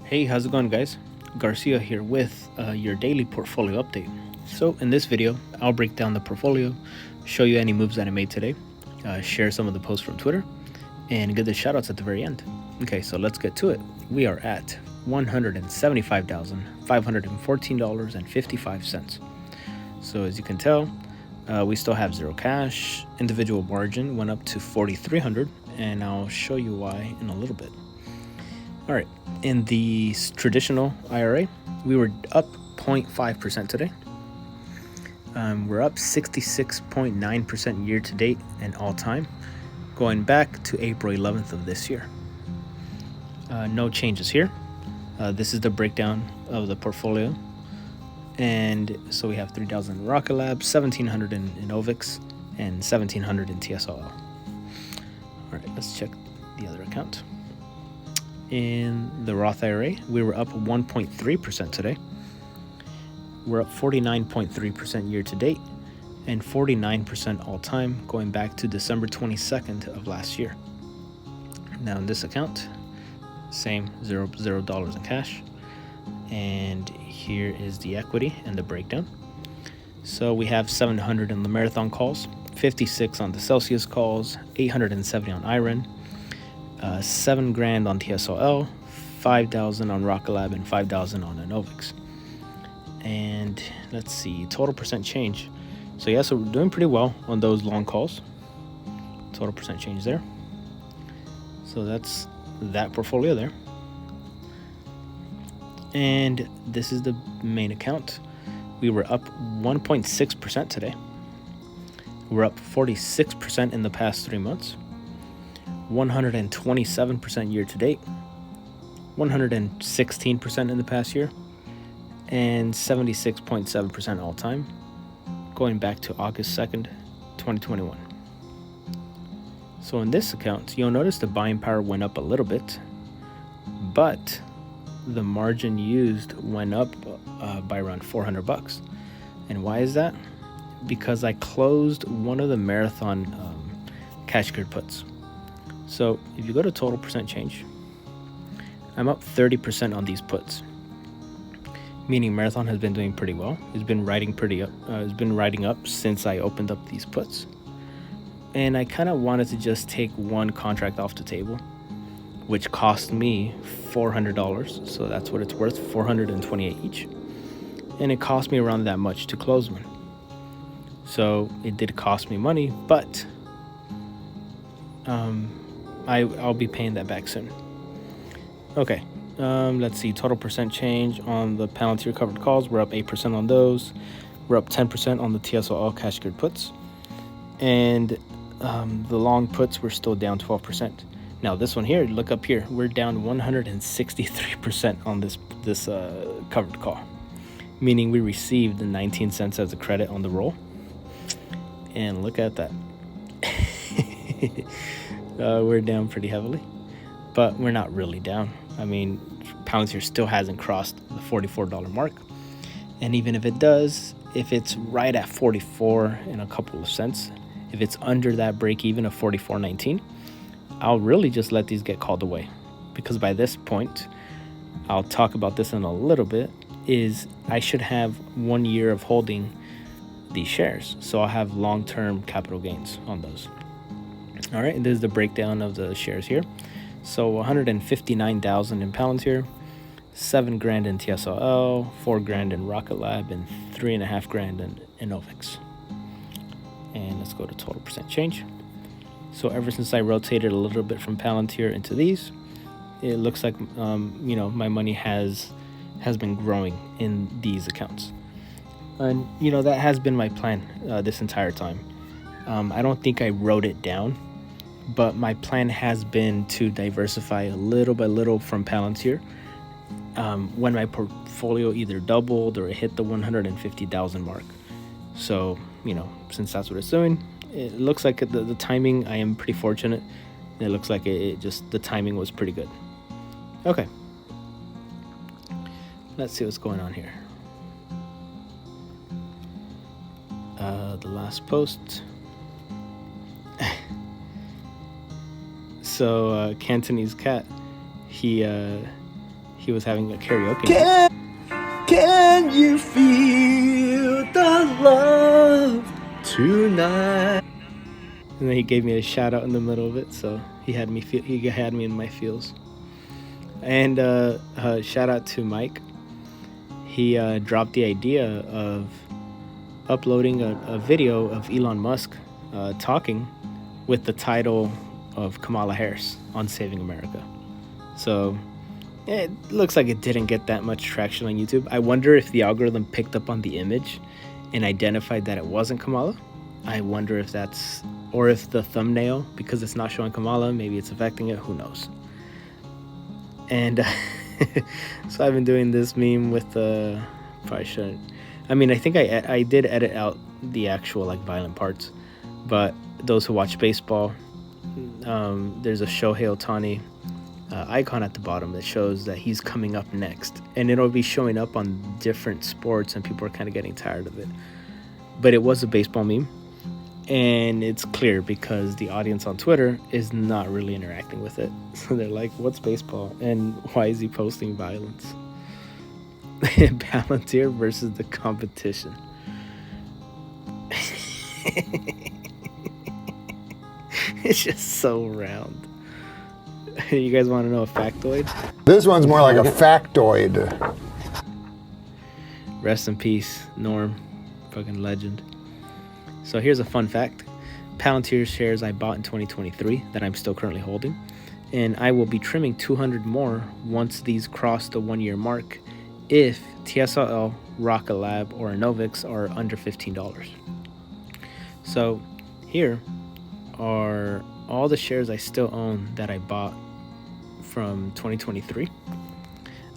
Hey, how's it going, guys? Garcia here with your daily portfolio update. So, in this video, I'll break down the portfolio, show you any moves that I made today, share some of the posts from Twitter, and give the shoutouts at the very end. Okay, so let's get to it. We are at $175,514.55. So, as you can tell, we still have zero cash. Individual margin went up to 4,300, and I'll show you why in a little bit. All right, in the traditional IRA, we were up 0.5% today. We're up 66.9% year to date and all time, going back to April 11th of this year. No changes here. This is the breakdown of the portfolio. And so we have 3,000 in Rocket Lab, 1,700 in OVIX, and 1,700 in TSLL. All right, let's check the other account. In the Roth IRA, we were up 1.3% today. We're up 49.3% year to date and 49% all time, going back to December 22nd of last year. Now in this account, same $0 in cash. And here is the equity and the breakdown. So we have 700 in the marathon calls, 56 on the Celsius calls, 870 on IREN, $7,000 on TSLL, 5,000 on Rocket Lab, and 5,000 on Novix. And let's see, total percent change. So yeah, so we're doing pretty well on those long calls. Total percent change there. So that's that portfolio there. And this is the main account. We were up 1.6% today. We're up 46% in the past 3 months. 127% year to date, 116% in the past year, and 76.7% all time, going back to August 2nd, 2021. So in this account, you'll notice the buying power went up a little bit, but the margin used went up by around $400. And why is that? Because I closed one of the marathon cash grid puts. So if you go to total percent change, I'm up 30% on these puts, meaning Marathon has been doing pretty well. It's been riding up since I opened up these puts. And I kind of wanted to just take one contract off the table, which cost me $400. So that's what it's worth, $428 each. And it cost me around that much to close one. So it did cost me money, but I'll be paying that back soon. Okay, let's see, total percent change on the Palantir covered calls. We're up 8% on those. We're up 10% on the TSLL cash grid puts. And the long puts were still down 12%. Now this one here, look up here, we're down 163% on this covered call, meaning we received the 19 cents as a credit on the roll. And look at that. We're down pretty heavily, but we're not really down. I mean, Palantir still hasn't crossed the $44 mark. And even if it does, if it's right at 44 and a couple of cents, if it's under that break even of 44.19, I'll really just let these get called away. Because by this point, I'll talk about this in a little bit, is I should have 1 year of holding these shares. So I'll have long-term capital gains on those. All right, and this is the breakdown of the shares here. So 159,000 in Palantir, $7,000 in TSLL, $4,000 in Rocket Lab, and $3,500 in OVIX. And let's go to total percent change. So ever since I rotated a little bit from Palantir into these, it looks like my money has been growing in these accounts. And that has been my plan this entire time. I don't think I wrote it down, but my plan has been to diversify a little by little from Palantir. When my portfolio either doubled or it hit the 150,000 mark. So, since that's what it's doing, it looks like the timing, I am pretty fortunate. It looks like the timing was pretty good. Okay. Let's see what's going on here. The last post. So Cantonese Cat, he he was having a karaoke. Can you feel the love tonight? And then he gave me a shout out in the middle of it, so he had me in my feels. And shout out to Mike. He dropped the idea of uploading a video of Elon Musk talking with the title of Kamala Harris on Saving America. So it looks like it didn't get that much traction on YouTube. I wonder if the algorithm picked up on the image and identified that it wasn't Kamala. I wonder if that's, or if the thumbnail, because it's not showing Kamala, maybe it's affecting it, who knows. And so I've been doing this meme with probably shouldn't. I mean, I think I did edit out the actual like violent parts, but those who watch baseball, there's a Shohei Ohtani icon at the bottom that shows that he's coming up next, and it'll be showing up on different sports, and people are kind of getting tired of it. But it was a baseball meme, and it's clear because the audience on Twitter is not really interacting with it. So they're like, what's baseball? And why is he posting violence? Palantir versus the competition. It's just so round. You guys want to know a factoid? This one's more like a factoid. Rest in peace, Norm. Fucking legend. So here's a fun fact. Palantir shares I bought in 2023 that I'm still currently holding. And I will be trimming 200 more once these cross the 1-year mark if TSLL, Rocket Lab, or Innovix are under $15. So here are all the shares I still own that I bought from 2023.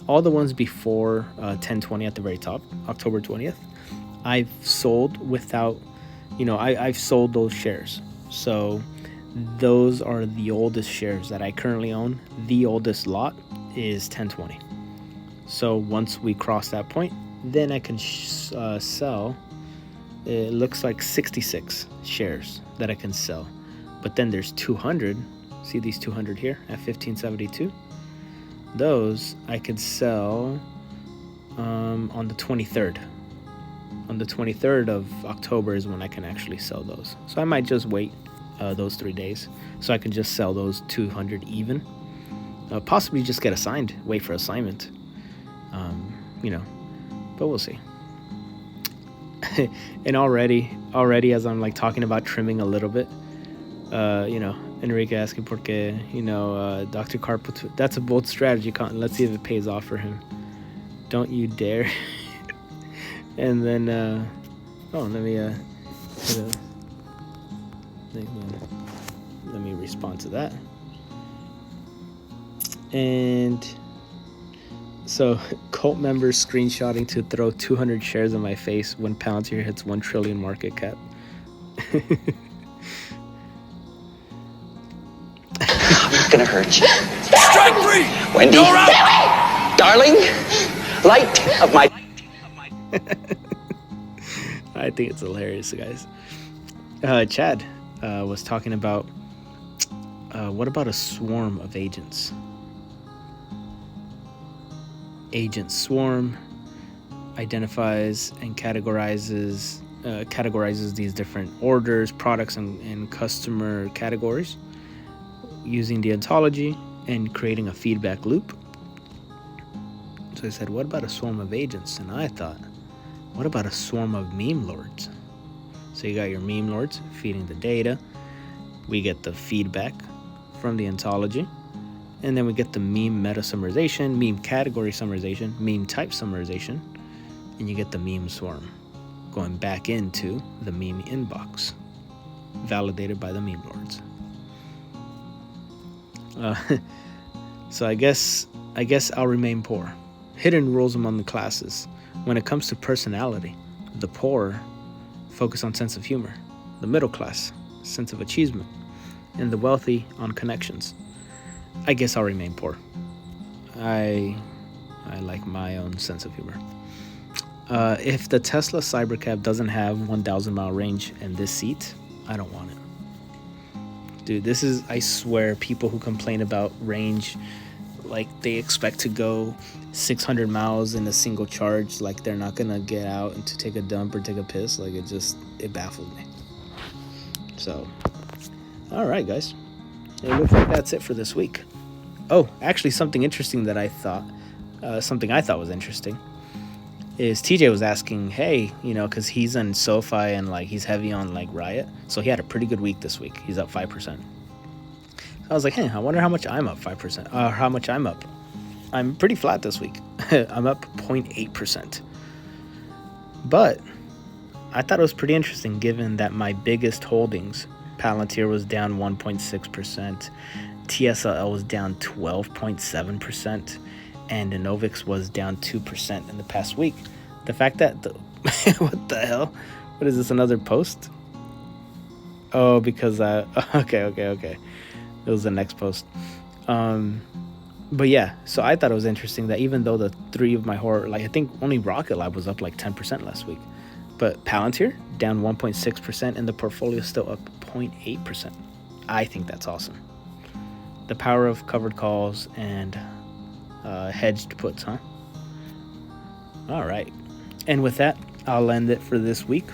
All the ones before 10/20 at the very top, October 20th, I've sold without, I've sold those shares. So those are the oldest shares that I currently own. The oldest lot is 10/20. So once we cross that point, then I can sell. It looks like 66 shares that I can sell. But then there's 200. See these 200 here at 15.72? Those I could sell on the 23rd. On the 23rd of October is when I can actually sell those. So I might just wait those 3 days so I can just sell those 200 even. Possibly just get assigned, wait for assignment. But we'll see. And already as I'm like talking about trimming a little bit, Enrique asking porque, Dr. Carr that's a bold strategy. Let's see if it pays off for him. Don't you dare. And then, let me respond to that. And so, cult members screenshotting to throw 200 shares in my face when Palantir hits 1 trillion market cap. It's gonna hurt you. Strike 3! Wendy! You're out! Darling! Light of my... I think it's hilarious, guys. Chad was talking about what about a swarm of agents? Agent swarm identifies and categorizes these different orders, products, and customer categories using the ontology and creating a feedback loop. So I said, what about a swarm of agents? And I thought, what about a swarm of meme lords? So you got your meme lords feeding the data. We get the feedback from the ontology. And then we get the meme meta summarization, meme category summarization, meme type summarization. And you get the meme swarm going back into the meme inbox, validated by the meme lords. So I guess I'll remain poor. Hidden rules among the classes. When it comes to personality, the poor focus on sense of humor, the middle class, sense of achievement, and the wealthy on connections. I guess I'll remain poor. I like my own sense of humor. If the Tesla Cybercab doesn't have 1,000 mile range and this seat, I don't want it. Dude, this is, I swear, people who complain about range, like they expect to go 600 miles in a single charge, like they're not gonna get out and to take a dump or take a piss. Like it baffled me. So, all right, guys, it looks like that's it for this week. Oh, actually, something interesting that I thought was interesting is TJ was asking, hey, because he's on SoFi and like he's heavy on like Riot, so he had a pretty good week this week. He's up 5%. I was like, hey, I wonder how much I'm up 5%. How much I'm up. I'm pretty flat this week. I'm up 0.8%. But I thought it was pretty interesting given that my biggest holdings, Palantir was down 1.6%, TSLL was down 12.7%, and Innovix was down 2% in the past week. The fact that what the hell? What is this, another post? Oh, because okay. It was the next post. But yeah, so I thought it was interesting that even though the three of my horror, like I think only Rocket Lab was up like 10% last week, but Palantir down 1.6% and the portfolio still up 0.8%. I think that's awesome. The power of covered calls and hedged puts, huh? All right. And with that, I'll end it for this week.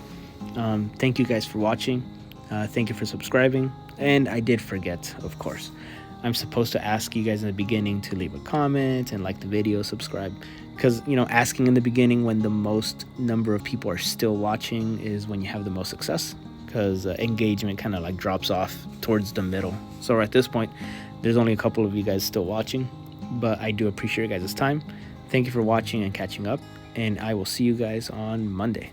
Thank you guys for watching. Thank you for subscribing. And I did forget, of course. I'm supposed to ask you guys in the beginning to leave a comment and like the video, subscribe. Because, asking in the beginning when the most number of people are still watching is when you have the most success. Because engagement kind of like drops off towards the middle. So at this point, there's only a couple of you guys still watching. But I do appreciate your guys' time. Thank you for watching and catching up. And I will see you guys on Monday.